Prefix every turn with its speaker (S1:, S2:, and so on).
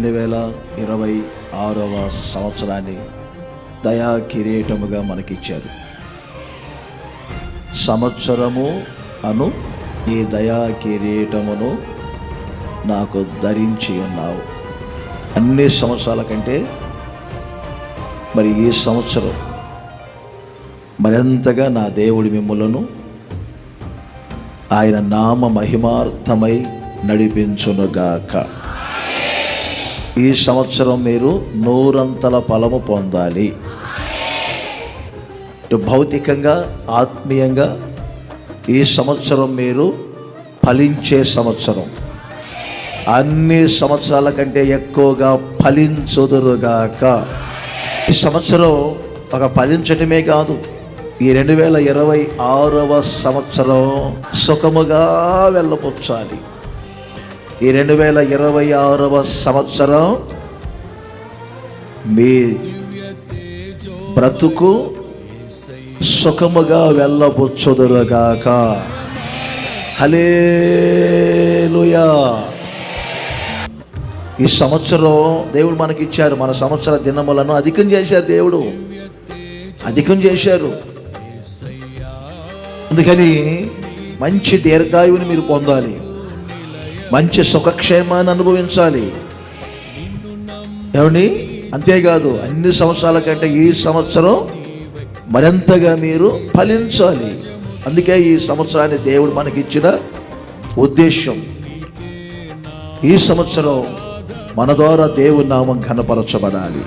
S1: 2026వ సంవత్సరాన్ని దయా కిరీటముగా మనకిచ్చారు. సంవత్సరము అను ఈ దయా కిరీటమును నాకు ధరించి ఉన్నావు. అన్ని సంవత్సరాల కంటే మరి ఈ సంవత్సరం మరింతగా నా దేవుడి మిమ్ములను ఆయన నామ మహిమార్థమై నడిపించునుగాక. ఈ సంవత్సరం మీరు 100 ఫలము పొందాలి. భౌతికంగా, ఆత్మీయంగా ఈ సంవత్సరం మీరు ఫలించే సంవత్సరం. అన్ని సంవత్సరాల కంటే ఎక్కువగా ఫలించుదురుగాక. ఈ సంవత్సరం ఒక ఫలించటమే కాదు, ఈ 2026వ సంవత్సరం సుఖముగా వెళ్ళపుచ్చాలి. ఈ 2026వ సంవత్సరం మీ బ్రతుకు సుఖముగా వెళ్ళపుచ్చుదురుగాక. హల్లెలూయా. ఈ సంవత్సరం దేవుడు మనకిచ్చారు. మన సంవత్సర దినములను అధికం చేశారు. దేవుడు అధికం చేశారు. అందుకని మంచి దీర్ఘాయువుని మీరు పొందాలి, మంచి సుఖక్షేమాన్ని అనుభవించాలి. ఏమండి? అంతేకాదు, అన్ని సంవత్సరాల కంటే ఈ సంవత్సరం మరింతగా మీరు ఫలించాలి. అందుకే ఈ సంవత్సరాన్ని దేవుడు మనకిచ్చిన ఉద్దేశం. ఈ సంవత్సరం మన ద్వారా దేవుని నామం ఘనపరచబడాలి.